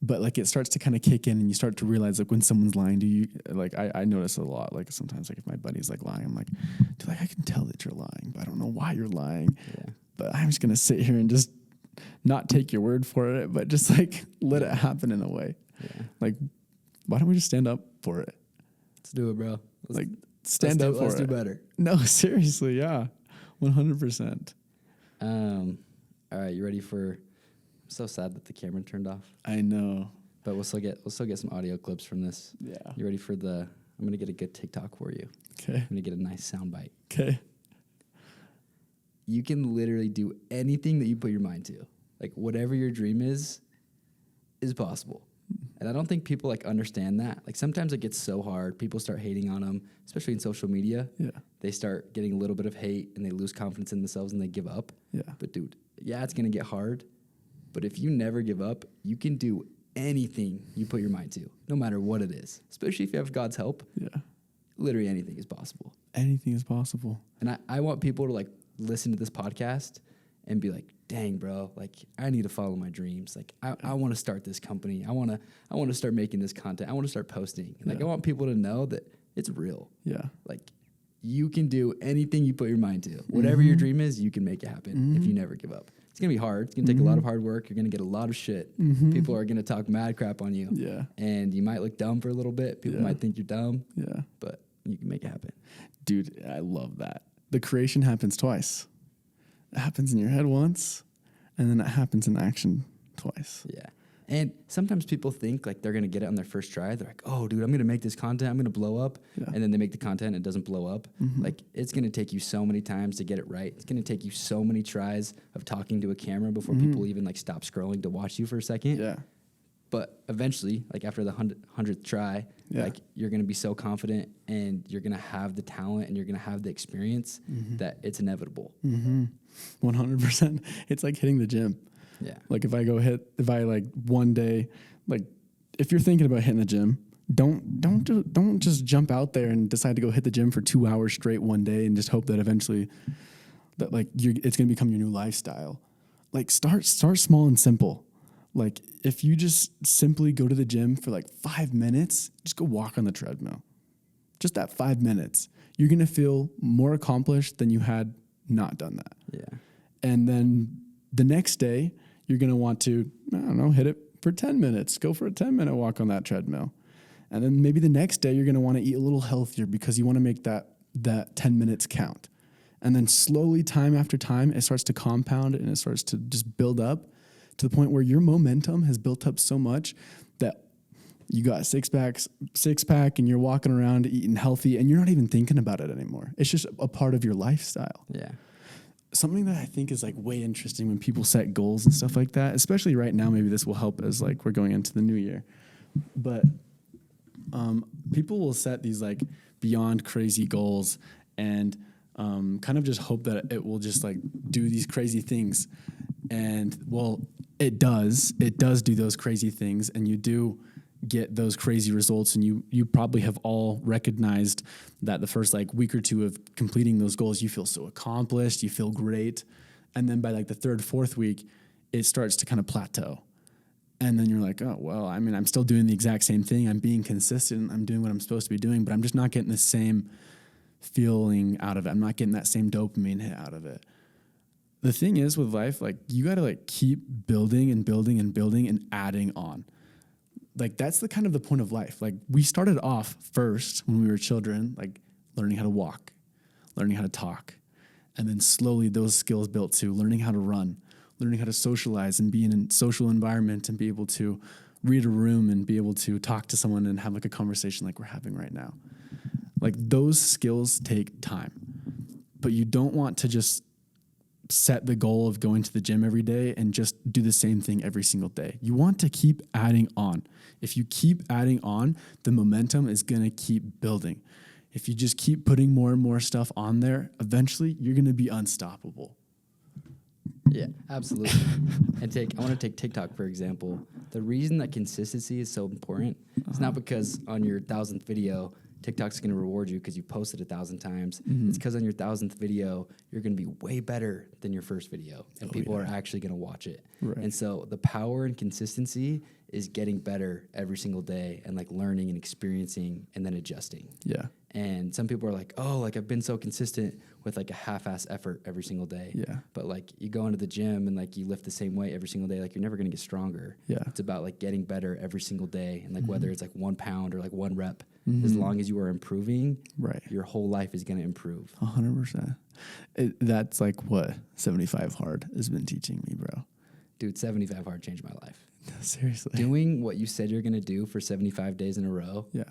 but like it starts to kind of kick in and you start to realize like when someone's lying to you, like I notice a lot, like sometimes like if my buddy's like lying, I'm like, dude, like I can tell that you're lying, but I don't know why you're lying. Yeah. But I'm just going to sit here and just not take your word for it, but just like let it happen in a way. Yeah. Like, why don't we just stand up for it? Let's do it, bro. Stand up for it. Let's do better. No, seriously, yeah. 100%. All right, you ready for... I'm so sad that the camera turned off. I know. But we'll still get some audio clips from this. Yeah. You ready for I'm going to get a good TikTok for you. Okay. I'm going to get a nice soundbite. Okay. You can literally do anything that you put your mind to. Like whatever your dream is possible. And I don't think people like understand that. Like sometimes it gets so hard. People start hating on them, especially in social media. Yeah. They start getting a little bit of hate and they lose confidence in themselves and they give up. Yeah. But dude, it's going to get hard. But if you never give up, you can do anything you put your mind to, no matter what it is. Especially if you have God's help. Yeah. Literally anything is possible. Anything is possible. And I want people to like listen to this podcast and be like, dang, bro, like I need to follow my dreams. Like I want to start this company. I want to start making this content. I want to start posting. And like I want people to know that it's real. Yeah. Like you can do anything you put your mind to. Whatever your dream is, you can make it happen if you never give up. It's going to be hard. It's going to take a lot of hard work. You're going to get a lot of shit. People are going to talk mad crap on you. Yeah. And you might look dumb for a little bit. People might think you're dumb. Yeah. But you can make it happen. Dude, I love that. The creation happens twice. It happens in your head once, and then it happens in action twice. Yeah. And sometimes people think like they're going to get it on their first try. They're like, oh, dude, I'm going to make this content. I'm going to blow up. Yeah. And then they make the content and it doesn't blow up. Like, it's going to take you so many times to get it right. It's going to take you so many tries of talking to a camera before people even like stop scrolling to watch you for a second. Yeah. But eventually, like after the 100th try, like you're going to be so confident and you're going to have the talent and you're going to have the experience that it's inevitable. 100%. It's like hitting the gym. Yeah. Like if I like one day, like if you're thinking about hitting the gym, don't just jump out there and decide to go hit the gym for 2 hours straight one day and just hope that eventually that like it's going to become your new lifestyle. Like start small and simple. Like if you just simply go to the gym for like 5 minutes, just go walk on the treadmill. Just that 5 minutes, you're going to feel more accomplished than you had not done that. Yeah. And then the next day, you're going to want to, I don't know, hit it for 10 minutes. Go for a 10-minute walk on that treadmill. And then maybe the next day, you're going to want to eat a little healthier because you want to make that 10 minutes count. And then slowly, time after time, it starts to compound and it starts to just build up to the point where your momentum has built up so much that you got six pack and you're walking around eating healthy and you're not even thinking about it anymore. It's just a part of your lifestyle. Yeah. Something that I think is like way interesting when people set goals and stuff like that, especially right now, maybe this will help as like we're going into the new year. But people will set these like beyond crazy goals and kind of just hope that it will just like do these crazy things. And well, it does do those crazy things, and you do get those crazy results, and you probably have all recognized that the first like week or two of completing those goals, you feel so accomplished, you feel great, and then by like the third, fourth week, it starts to kind of plateau, and then you're like, oh well, I mean, I'm still doing the exact same thing, I'm being consistent, I'm doing what I'm supposed to be doing, but I'm just not getting the same feeling out of it. I'm not getting that same dopamine hit out of it. The thing is with life, like you got to like keep building and building and building and adding on. Like that's the kind of the point of life. Like we started off first when we were children, like learning how to walk, learning how to talk. And then slowly those skills built to learning how to run, learning how to socialize and be in a social environment and be able to read a room and be able to talk to someone and have like a conversation like we're having right now. Like those skills take time, but you don't want to just set the goal of going to the gym every day and just do the same thing every single day. You want to keep adding on. If you keep adding on, the momentum is going to keep building. If you just keep putting more and more stuff on there, eventually you're going to be unstoppable. Yeah, absolutely. And I want to take TikTok, for example. The reason that consistency is so important is not because on your 1,000th video, TikTok's going to reward you because you posted 1,000 times. It's because on your 1,000th video, you're going to be way better than your first video, and people are actually going to watch it. Right. And so the power and consistency is getting better every single day and like learning and experiencing and then adjusting. Yeah. And some people are like, oh, like I've been so consistent with like a half-ass effort every single day. Yeah. But like you go into the gym and like you lift the same weight every single day, like you're never going to get stronger. Yeah. It's about like getting better every single day. And like whether it's like 1 pound or like 1 rep, as long as you are improving, Right. your whole life is going to improve. 100%. That's like what 75 Hard has been teaching me, bro. Dude, 75 Hard changed my life. Seriously. Doing what you said you're going to do for 75 days in a row Yeah.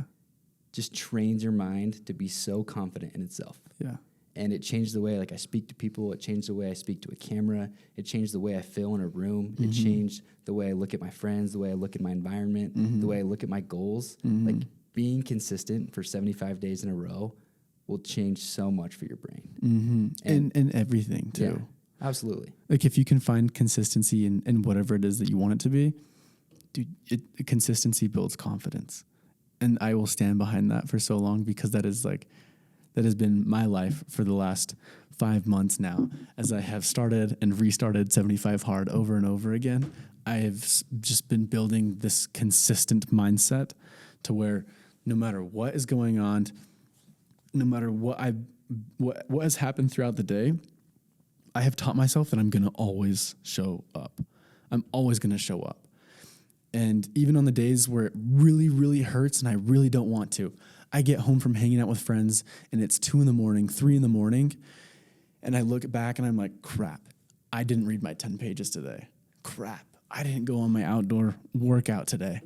just trains your mind to be so confident in itself. Yeah. And it changed the way like I speak to people. It changed the way I speak to a camera. It changed the way I feel in a room. It changed the way I look at my friends, the way I look at my environment, the way I look at my goals. Like being consistent for 75 days in a row will change so much for your brain. And everything too. Yeah, absolutely. Like if you can find consistency in whatever it is that you want it to be, dude, consistency builds confidence. And I will stand behind that for so long because that has been my life for the last 5 months now. As I have started and restarted 75 Hard over and over again, I have just been building this consistent mindset to where no matter what is going on, no matter what has happened throughout the day, I have taught myself that I'm going to always show up. I'm always going to show up. And even on the days where it really, really hurts and I really don't want to, I get home from hanging out with friends and it's 2 a.m, 3 a.m, and I look back and I'm like, crap, I didn't read my 10 pages today. Crap, I didn't go on my outdoor workout today.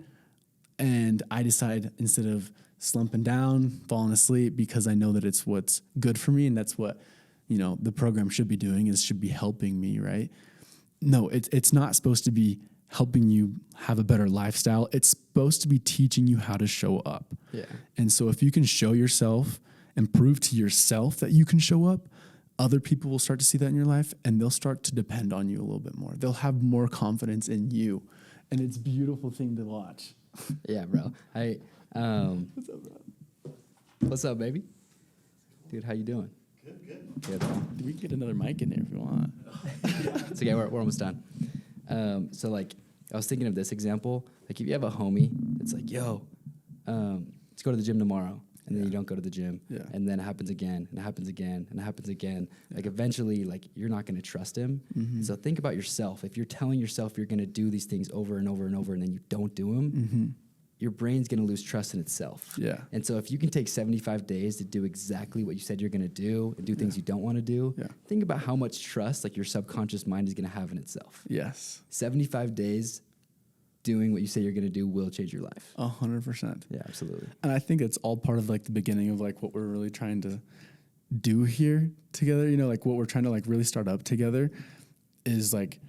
And I decide, instead of slumping down, falling asleep, because I know that it's what's good for me and that's what, the program should be doing, is should be helping me, right? No, it's not supposed to be helping you have a better lifestyle. It's supposed to be teaching you how to show up. Yeah. And so if you can show yourself and prove to yourself that you can show up, other people will start to see that in your life and they'll start to depend on you a little bit more. They'll have more confidence in you. And it's a beautiful thing to watch. Yeah, bro. What's up, bro? What's up, baby? Dude, how you doing? Good, bro. We can get another mic in there if you want. It's okay, we're almost done. So like, I was thinking of this example. Like, if you have a homie that's like, yo, let's go to the gym tomorrow. And then you don't go to the gym. Yeah. And then it happens again, and it happens again, and it happens again. Yeah. Like, eventually, like, you're not going to trust him. Mm-hmm. So think about yourself. If you're telling yourself you're going to do these things over and over and over, and then you don't do them, mm-hmm. your brain's going to lose trust in itself. Yeah. And so if you can take 75 days to do exactly what you said you're going to do and do things you don't want to do, think about how much trust, like, your subconscious mind is going to have in itself. Yes. 75 days doing what you say you're going to do will change your life. 100%. Yeah, absolutely. And I think it's all part of like the beginning of like what we're really trying to do here together. Like what we're trying to like really start up together is like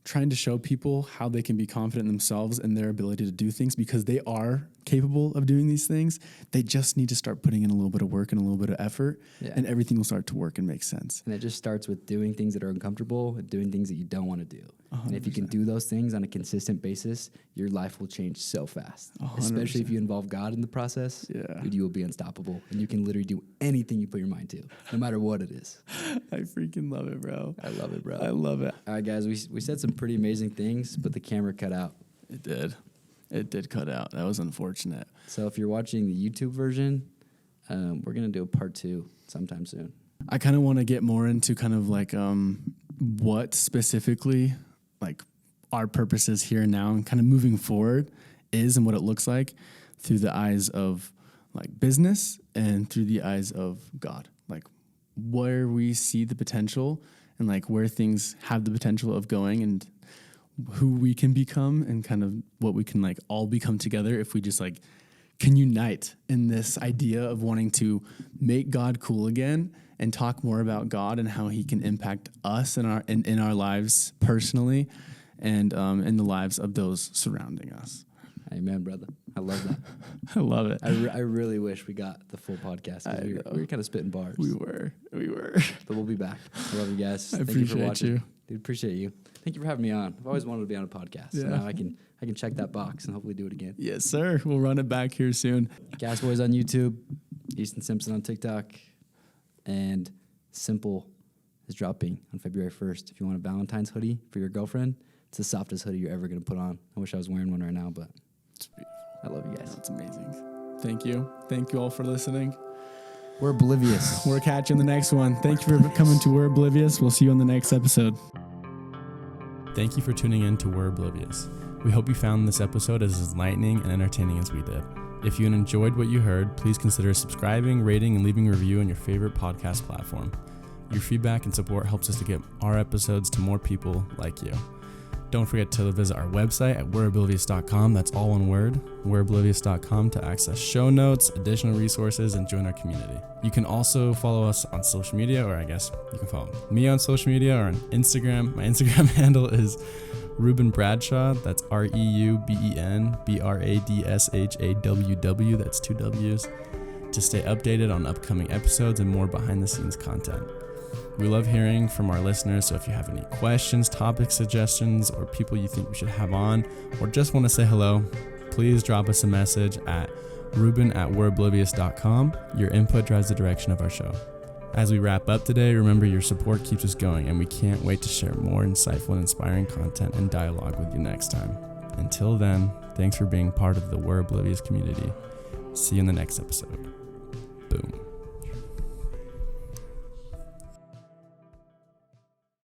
trying to show people how they can be confident in themselves and their ability to do things, because they are capable of doing these things. They just need to start putting in a little bit of work and a little bit of effort, and everything will start to work and make sense. And it just starts with doing things that are uncomfortable and doing things that you don't want to do. 100%. And if you can do those things on a consistent basis, your life will change so fast. 100%. Especially if you involve God in the process. Dude, you will be unstoppable. And you can literally do anything you put your mind to, no matter what it is. I freaking love it, bro. I love it, bro. I love it. All right, guys, we said some pretty amazing things, but the camera cut out. It did. It did cut out. That was unfortunate. So if you're watching the YouTube version, we're going to do a part 2 sometime soon. I kind of want to get more into kind of like what specifically like our purpose is here and now and kind of moving forward is, and what it looks like through the eyes of like business and through the eyes of God, like where we see the potential and like where things have the potential of going, and who we can become, and kind of what we can like all become together if we just like can unite in this idea of wanting to make God cool again and talk more about God and how he can impact us in our lives personally, and in the lives of those surrounding us. Amen, brother. I love that. I love it. I really wish we got the full podcast. We were kind of spitting bars. We were. But we'll be back. I love you guys. Thank you for appreciate watching. you. Dude, appreciate you. Thank you for having me on. I've always wanted to be on a podcast. Yeah. So now I can check that box and hopefully do it again. Yes, sir. We'll run it back here soon. Gas Boys on YouTube, Easton Simpson on TikTok, and Simple is dropping on February 1st. If you want a Valentine's hoodie for your girlfriend, it's the softest hoodie you're ever going to put on. I wish I was wearing one right now, but it's beautiful. I love you guys. That's amazing. Thank you. Thank you all for listening. We're Oblivious. We'll catch you in the next one. Thank you for coming to We're Oblivious. We'll see you on the next episode. Thank you for tuning in to We're Oblivious. We hope you found this episode as enlightening and entertaining as we did. If you enjoyed what you heard, please consider subscribing, rating, and leaving a review on your favorite podcast platform. Your feedback and support helps us to get our episodes to more people like you. Don't forget to visit our website at REUBEN.com. That's all one word, REUBEN.com, to access show notes, additional resources, and join our community. You can also follow us on social media, or I guess you can follow me on social media or on Instagram. My Instagram handle is Reuben Bradshaw. That's REUBEN BRADSHAWW. That's 2 W's. To stay updated on upcoming episodes and more behind the scenes content. We love hearing from our listeners, so if you have any questions, topic suggestions, or people you think we should have on, or just want to say hello, please drop us a message at REUBEN@We'reOblivious.com. Your input drives the direction of our show. As we wrap up today, remember your support keeps us going, and we can't wait to share more insightful and inspiring content and dialogue with you next time. Until then, thanks for being part of the We're Oblivious community. See you in the next episode.